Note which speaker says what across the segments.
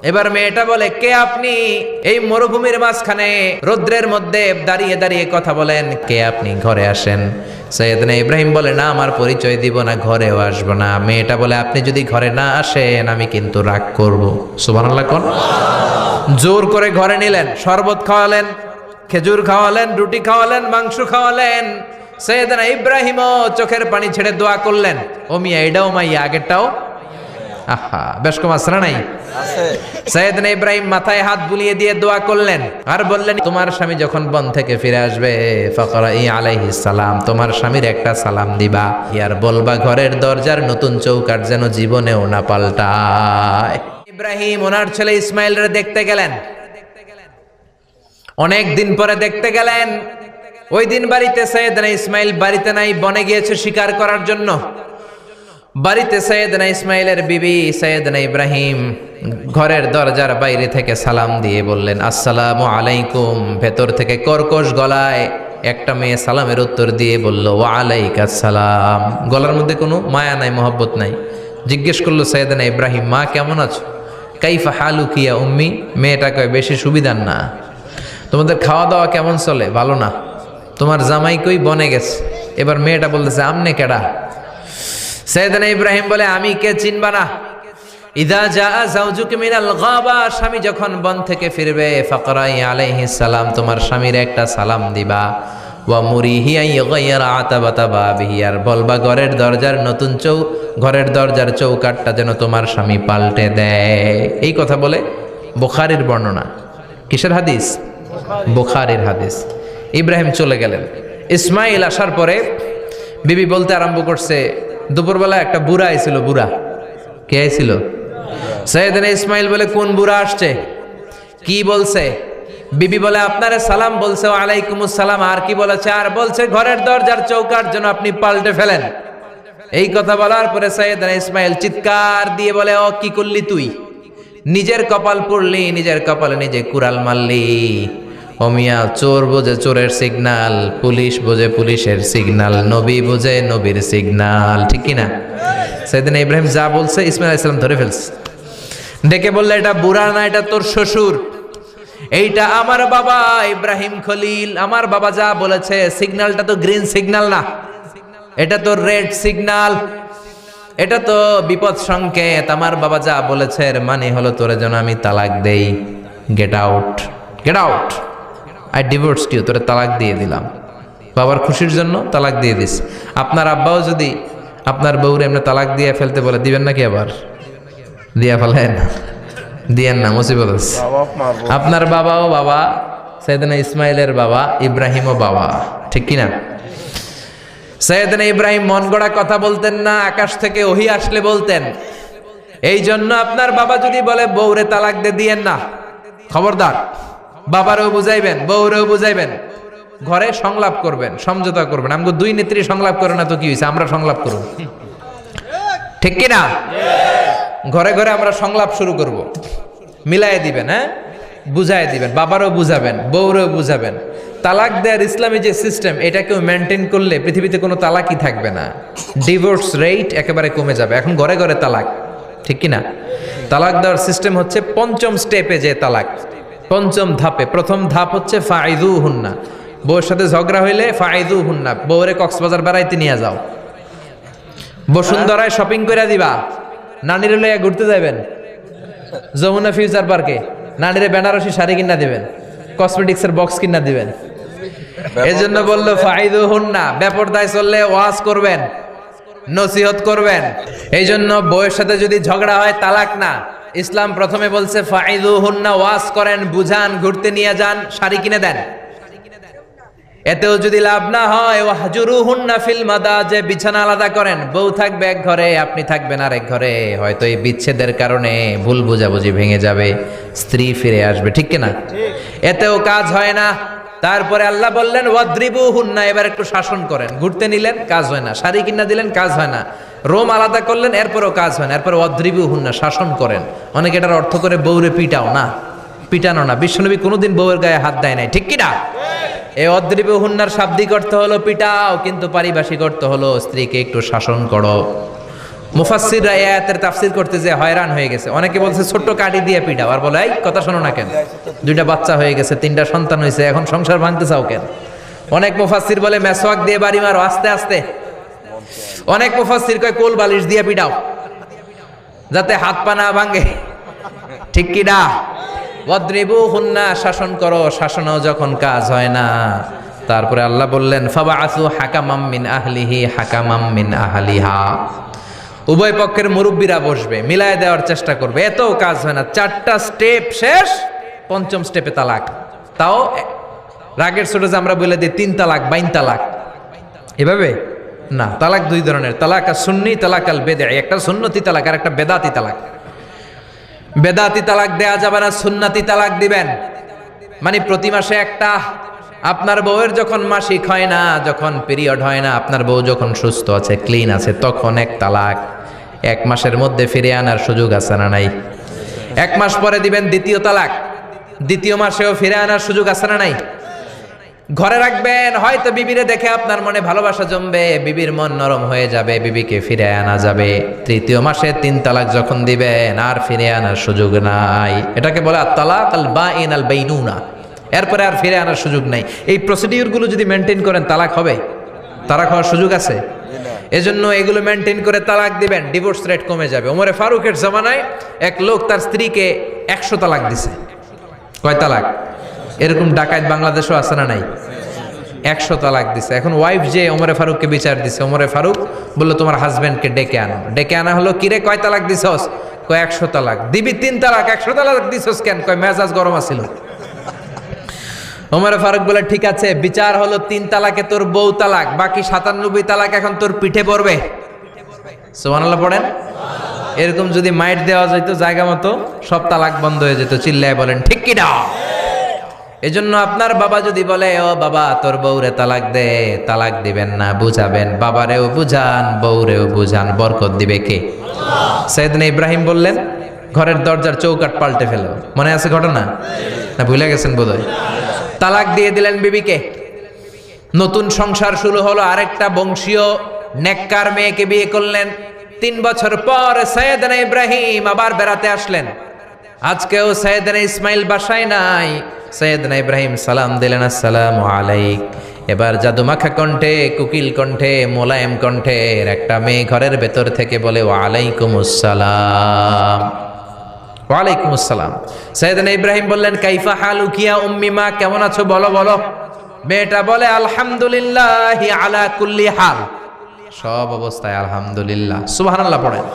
Speaker 1: এবার মেয়েটা বলে, কে আপনি? এই মরুভূমির মাঝখানে রৌদ্রের মধ্যে দাঁড়িয়ে দাঁড়িয়ে কথা বলেন, কে আপনি? ঘরে আসেন। সৈয়দনা ইব্রাহিম বলে, না, আমার পরিচয় দিব না, ঘরেও আসবো না। মেয়েটা বলে, আপনি যদি ঘরে না আসেন আমি কিন্তু রাগ করব। সুবহানাল্লাহ কোন। জোর করে ঘরে নিলেন, শরবত খাওয়ালেন, খেজুর খাওয়ালেন, রুটি খাওয়ালেন, মাংস খাওয়ালেন। সৈয়দনা ইব্রাহিমও চোখের পানি ছেড়ে দোয়া করলেন। ও মিয়া, এটাও মাইয়া, আগেরটাও। আহা, বেশ কম আসরা নাই। সৈয়দনা ইব্রাহিম মাথায় হাত বুলিয়ে দিয়ে দোয়া করলেন আর বললেন, তোমার স্বামী যখন বন থেকে ফিরে আসবে ফাকরাই আলাইহিস সালাম, তোমার স্বামীর একটা সালাম দিবা, আর বলবা ঘরের দরজার নতুন চৌকাঠ যেন জীবনেও না পাল্টায়। ইব্রাহিম ওনার ছেলে ইসমাইলরে দেখতে গেলেন। অনেক দিন পরে দেখতে গেলেন। ওই দিন বাড়িতে সৈয়দনা ইসমাইল বাড়িতে নাই, বনে গিয়েছে শিকার করার জন্য। বাড়িতে সৈয়দনা ইসমাইলের বিবি সৈয়দনা ইব্রাহিম ঘরের দরজার বাইরে থেকে সালাম দিয়ে বললেন, আসসালামু আলাইকুম। ভেতর থেকে কর্কশ গলায় একটা মেয়ে সালামের উত্তর দিয়ে বলল, ওয়া আলাইকাস সালাম। গলার মধ্যে কোনো মায়া নাই, মহব্বত নাই। জিজ্ঞেস করলো সৈয়দনা ইব্রাহিম, মা কেমন আছো? কাইফা হালুকি ইয়া উম্মি। মেয়েটা কয়, বেশি সুবিধার না। তোমাদের খাওয়া দাওয়া কেমন চলে? ভালো না। তোমার জামাই কই? বনে গেছে। এবার মেয়েটা বলতেছে, আমনে কেডা? সৈয়দনা ইব্রাহিম বলে, আমি কে চিনবা না? ইদা জা যাওজুকা মিনাল গাবা, স্বামী যখন বন থেকে ফিরবে ফাকরাই আলাইহিস সালাম, তোমার স্বামীর একটা সালাম দিবা। ওয়া মুরিহি আন ইয়াগাইরা আতাবাতা বাবিহি, আর বলবা ঘরের দরজার চৌকাঠটা যেন তোমার স্বামী পাল্টে দেয়। এই কথা বলে বুখারীর বর্ণনা। কিসের হাদিস? বুখারীর হাদিস। ইব্রাহিম চলে গেলেন। ইসমাইল আসার পরে বিবি বলতে আরম্ভ করছে, দুপুরবেলা একটা বুড়া আইছিল। বুড়া কে আইছিল? সৈয়দনা ইসমাইল বলে, কোন বুড়া আসছে? কি বলছে? বিবি বলে, আপনারে সালাম বলছে। ওয়া আলাইকুমুস সালাম। আর কি বলেছে? আর বলছে ঘরের দরজার চৌকাঠ যেন আপনি পাল্টে ফেলেন। এই কথা বলার পরে সৈয়দনা ইসমাইল চিৎকার দিয়ে বলে, ও কি করলি তুই? নিজের কপাল পুড়লি, নিজের কপালে নিজে কুড়াল মারলি। ও মিয়া, চোর বোঝে চোরের সিগনাল, পুলিশ বোঝে পুলিশের সিগনাল, নবী বোঝে নবীর সিগনাল, ঠিক কিনা? সৈয়দনা ইব্রাহিম যা বলছে ইসমাইল আলাইহিস সালাম ধরে ফেলছে। ডেকে বললে, এটা বুড়া না, এটা তোর শ্বশুর। এইটা আমার বাবা ইব্রাহিম খলিল। আমার বাবা যা বলেছে, সিগন্যালটা তো গ্রিন সিগন্যাল না, এটা তো রেড সিগন্যাল, এটা তো বিপদ সংকেত। আমার বাবা যা বলেছে এর মানে হলো তোরে যেন আমি তালাক দেই। Get out, get out, I divorced you. তোরে তালাক দিয়ে দিলাম। বাবার খুশির জন্য তালাক দিয়ে দিস। আপনার আব্বাও যদি আপনার বউরে এমনি তালাক দিয়ে ফেলতে বলে, দিবেন নাকি? আবার দিয়া ফেলেন, দিয়েন না, মুসিবত আছে। আপনার বাবাও বাবা, সৈয়দনা ইসমাইলের বাবা, ইব্রাহিমও বাবা, ঠিক কিনা? সৈয়দনা ইব্রাহিম মন গড়া কথা বলতেন না, আকাশ থেকে ওহী আসলে বলতেন। এই জন্য আপনার বাবা যদি বলে বউরে তালাক দিয়েন না, খবরদার। বাবারেও বুঝাইবেন, বউরেও বুঝাইবেন, ঘরে সংলাপ করবেন, সমঝোতা করবেন। আমগো দুই নেত্রী সংলাপ করে না তো কি হয়েছে, আমরা সংলাপ করব, ঠিক কিনা? ঘরে ঘরে আমরা সংলাপ শুরু করব। মিলাই দিবেন, হ্যাঁ, বুঝাই দিবেন, বাবারও বুঝাবেন, বউরেও বুঝাবেন। তালাক দেওয়ার ইসলামী যে সিস্টেম, এটাকেও মেনটেন করলে পৃথিবীতে কোনো তালাকই থাকবে না। ডিভোর্স রেট একেবারে কমে যাবে। এখন ঘরে ঘরে তালাক, ঠিক কিনা? তালাক দেওয়ার সিস্টেম হচ্ছে পঞ্চম স্টেপে যে তালাক, পঞ্চম ধাপে। প্রথম ধাপ হচ্ছে ফাইদুহুন্না। বউর সাথে ঝগড়া হইলে ফাইদুহুন্না, বউরে কক্সবাজার বেড়াইতে নিয়ে যাও, বসুন্ধরায় শপিং করে দিবা, নানিরে লইয়া ঘুরতে যাবেন, যমুনা ফিউচার পার্কে নানিরে বেনারসি শাড়ি কিনা দিবেন, কসমেটিক্সের বক্স কিনা দিবেন। এজন্য বললো ফাইদুহুন্না। বেপরদায় চললে ওয়াজ করবেন, নসিহত করবেন। এই জন্য বউয়ের সাথে যদি ঝগড়া হয় তালাক না, ইসলাম প্রথমে বলছে ফাইদুহুন্না, ওয়াজ করেন, বুঝান, ঘুরতে নিয়ে যান, শাড়ি কিনে দেন। এতেও যদি লাভ না হয়, ওয়াহজুরুহুন্না ফিল মাদাজি, বিছানা আলাদা করেন। বউ থাকবে এক ঘরে, আপনি থাকবেন আরেক ঘরে। হয়তো এই বিচ্ছেদের কারণে ভুল বোঝাবুঝি ভেঙে যাবে, স্ত্রী ফিরে আসবে, ঠিক কিনা? এতেও কাজ হয় না। তারপরে আল্লাহ বললেন ওয়াদ্রিবুহুন্না, এবার একটু শাসন করেন। ঘুরতে নিলেন, কাজ হয় না। শাড়ি কিনা দিলেন, কাজ হয় না। রোম আলাদা করলেন, এরপরও কাজ হয় না। এরপর ওয়াদ্রিবুহুন্না, শাসন করেন। অনেকে এটার অর্থ করে বউরে পিটাও না, পিটানো না। বিশ্বনবী কোনোদিন বউয়ের গায়ে হাত দেয় নাই, ঠিক কিনা? এই অদ্রিবুহুন্নার শাব্দিক অর্থ হলো পিটাও, কিন্তু পারিভাষিক অর্থ হলো স্ত্রীকে একটু শাসন করো। মুফাসসিররা এই আয়াতের তাফসীর করতে যে হয়রান হয়ে গেছে। অনেকে বলছে ছোট্ট কাঠি দিয়ে পিটাও, আর বলে এই কথা শোনো না কেন, দুইটা বাচ্চা হয়ে গেছে, তিনটা সন্তান হয়েছে, এখন সংসার ভাঙতে চাও কেন? অনেক মুফাসসির বলে মেসওয়াক দিয়ে বাড়ি মারো আস্তে আস্তে। অনেক মুফাসসির কয় কোল বালিশ দিয়ে পিটাও যাতে হাত পা না ভাঙে। ঠিক কি না? ওয়াদরিবুহুন্না, শাসন করো, শাসনও যখন কাজ হয় না। তারপরে আল্লাহ বললেন ফাবাআসু হাকামাম মিন আহলিহি হাকামাম মিন আহলিহা, উভয় পক্ষের মুরব্বীরা বসবে, মিলায় দেওয়ার চেষ্টা করবে। এতও কাজ হয় না, 4টা স্টেপ শেষ, 5ম স্টেপে তালাক। তাও রাগের ছোটে আমরা বলে দিই 3 তালাক 22 তালাক, এভাবে না। তালাক 2 ধরনের, তালাক সুন্নি, তালাক আল বেদঈ। একটা সুন্নতি তালাক আর একটা বেদাতি তালাক। বেদাতি তালাক দেয়া যাবে না, সুন্নতি তালাক দিবেন। মানে প্রতি মাসে একটা, আপনার বউয়ের যখন মাসিক হয় না, যখন পিরিয়ড হয় না, আপনার বউ যখন সুস্থ আছে, ক্লিন আছে, তখন 1 তালাক। 1 মাসের মধ্যে ফিরে আনার সুযোগ আছে না নাই? 1 মাস পরে দিবেন 2য় তালাক, 2য় মাসেও ফিরে আনার সুযোগ আছে না নাই? ঘরে রাখবেন, হয়তো বিবিরে দেখে আপনার মনে ভালোবাসা জমবে, বিবির মন নরম হয়ে যাবে, বিবিকে ফিরে আনা যাবে। 3য় মাসে 3 তালাক যখন দিবেন, আর ফিরে আনার সুযোগ নাই। এটাকে বলে আত-তালাক আল বাঈন আল বাইনুনা। এরপরে আর ফিরে আনার সুযোগ নাই। এই প্রসিডিউরগুলো যদি মেনটেন করেন, তালাক হবে? তালাক হওয়ার সুযোগ আছে? এজন্য এগুলো মেনটেন করে তালাক দিবেন, ডিভোর্স রেট কমে যাবে। ওমরে ফারুকের জামানায় এক লোক তার স্ত্রীকে 100 তালাক দিছে। কয় তালাক? এরকম ডাকাত বাংলাদেশও আছে না নাই? 100 তালাক দিছে। এখন ওয়াইফ যে ওমরে ফারুককে বিচার দিছে, ওমরে ফারুক বলল তোমার হাজবেন্ডকে ডেকে আনো। ডেকে আনা হলো, কিরে কয় তালাক দিছস? কয় 100 তালাক। দিবি 3 তালাক, 100 তালাক দিছস কেন? কয় মেজাজ গরম আছিল। ওমরে ফারুক বলে ঠিক আছে, বিচার হলো 3 তালাকে তোর বউ তালাক, বাকি 97 তালাক এখন তোর পিঠে পড়বে। সুবহানাল্লাহ পড়েন। এরকম যদি মাইট দেওয়া যেত জায়গা মতো, সব তালাক বন্ধ হয়ে যেত। চিল্লায় বলেন ঠিক কি না? এজন্য আপনার বাবা যদি বলে ও বাবা তোর বউরে তালাক দে, তালাক দিবেন না, বুঝাবেন। বাবারেও বুঝান, বউরেও বুঝান, বরকত দিবে কে? সাইয়েদনা ইব্রাহিম বললেন ঘরের দরজার চৌকাঠ পাল্টে ফেলো। মনে আছে ঘটনা? না ভুলে গেছেন বোধহয়? তালাক দিয়ে দিলেন বিবিকে। নতুন সংসার শুরু হলো, আরেকটা বংশীয় নেককার মেয়েকে বিয়ে করলেন। 3 বছর পর সাইয়েদনা ইব্রাহিম আবার বেড়াতে আসলেন। আজকেও সাইয়েদনা ইসমাইল বাসায় নাই। সাইয়েদনা ইব্রাহিম সালাম দিলেন, আসসালামু আলাইক। এবার জাদুমাখা কণ্ঠে, কুকিল কণ্ঠে, মোলায়েম কণ্ঠের একটা মেয়ে ঘরের ভেতর থেকে বলে ওয়ালাইকুমুস সালাম। ওয়ালাইকুমুস সালাম। সাইয়েদনা ইব্রাহিম বললেন কাইফা হালুকি ইয়া উম্মি, মা কেমন আছো বলো বলো। মেয়েটা বলে আলহামদুলিল্লাহি আলা কুল্লি হাল, সব অবস্থায় আলহামদুলিল্লাহ। সুবহানাল্লাহ পড়েন।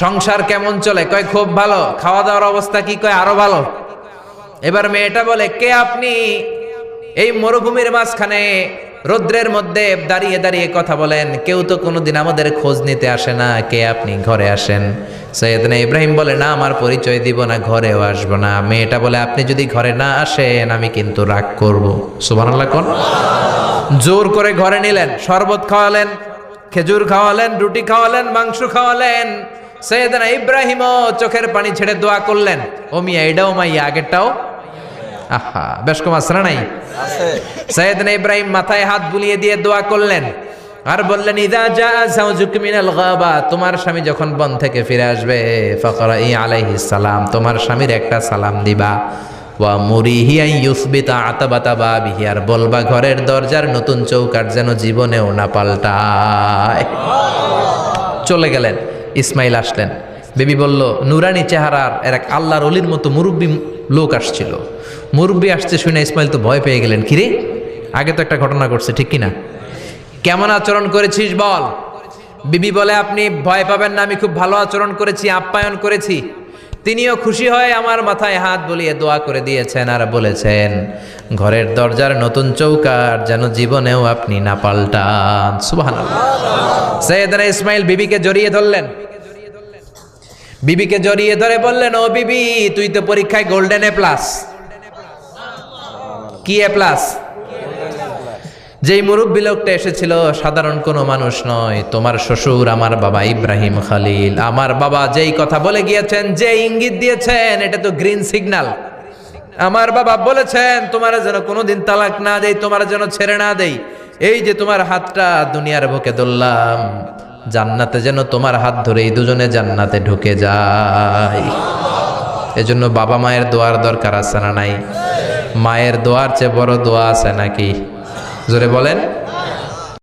Speaker 1: সংসার কেমন চলে? কয় খুব ভালো। খাওয়া দাওয়ার অবস্থা কি? কয় আরো ভালো। এবার মেয়েটা বলে কে আপনি? এই মরুভূমির মাঝখানে রৌদ্রের মধ্যে দাঁড়িয়ে দাঁড়িয়ে কথা বলেন, কেউ তো কোনোদিন আমাদের খোঁজ নিতে আসে না, কে আপনি? ঘরে আসেন। সাইয়েদনা ইব্রাহিম বলে না, আমার পরিচয় দিব না, ঘরেও আসবো না। মেয়েটা বলে আপনি যদি ঘরে না আসেন আমি কিন্তু রাগ করব। সুবহানাল্লাহ কোন। জোর করে ঘরে নিলেন, শরবত খাওয়ালেন, খেজুর খাওয়ালেন, রুটি খাওয়ালেন, মাংস খাওয়ালেন। সাইয়েদনা ইব্রাহিমও চোখের পানি ছেড়ে দোয়া করলেন, ও মিয়া এটাও মাইয়া আগেরটাও। আহা, বেশ কম আছে না নাই? সাইয়েদনা ইব্রাহিম মাথায় হাত বুলিয়ে দিয়ে দোয়া করলেন আর বললেন ইযা জাআ যাওজুক মিনাল গাবা, তোমার স্বামী যখন বন থেকে ফিরে আসবে, ফাকরাই আলাইহিস সালাম, তোমার স্বামীর একটা সালাম দিবা। ওয়া মুরিহি আন ইউসবিতা আতাবাতা বাবিহি, আর বলবা ঘরের দরজার নতুন চৌকাঠ যেন জীবনেও না পাল্টায়। চলে গেলেন। ইসমাইল আসলেন। বেবি বলল নুরানি চেহারার এক আল্লাহর ওলির মতো মুরব্বী লোক আসছিল। মুরব্বী আসছে শুনে ইসমাইল তো ভয় পেয়ে গেলেন। কিরে, আগে তো একটা ঘটনা ঘটছে, ঠিক কিনা? কেমন আচরণ করেছিস বল। বিবি বলে আপনি ভয় পাবেন না, আমি খুব ভালো আচরণ করেছি, আপ্যায়ন করেছি। তিনিও খুশি হয়ে আমার মাথায় হাত বুলিয়ে দোয়া করে দিয়েছেন আর বলেছেন ঘরের দরজার নতুন চৌকাঠ যেন জীবনেও আপনি না পাল্টান। সুবহানাল্লাহ। সাইয়েদনা ইসমাইল বিবিকে জড়িয়ে ধরলেন। বিবিকে জড়িয়ে ধরে বললেন ও বিবি, তুই তো পরীক্ষায় গোল্ডেন এ প্লাস। কি এ প্লাস? যেই মুরব্বী লোকটা এসেছিল সাধারণ কোনো মানুষ নয়, তোমার শ্বশুর আমার বাবা ইব্রাহিম খালিল। আমার বাবা যেই কথা বলে গিয়েছেন, যে ইঙ্গিত দিয়েছেন, এটা তো গ্রিন সিগন্যাল। আমার বাবা বলেছেন তোমার যেন কোনোদিন তালাক না দেই, তোমার যেন ছেড়ে না দেই। এই যে তোমার হাতটা দুনিয়ার বুকে ধরলাম, জান্নাতে যেন তোমার হাত ধরে এই দুজনে জান্নাতে ঢুকে যায়। এজন্য বাবা মায়ের দোয়ার দরকার আছে না নাই? মায়ের দোয়ার চেয়ে বড় দোয়া আছে নাকি? জোরে বলেন।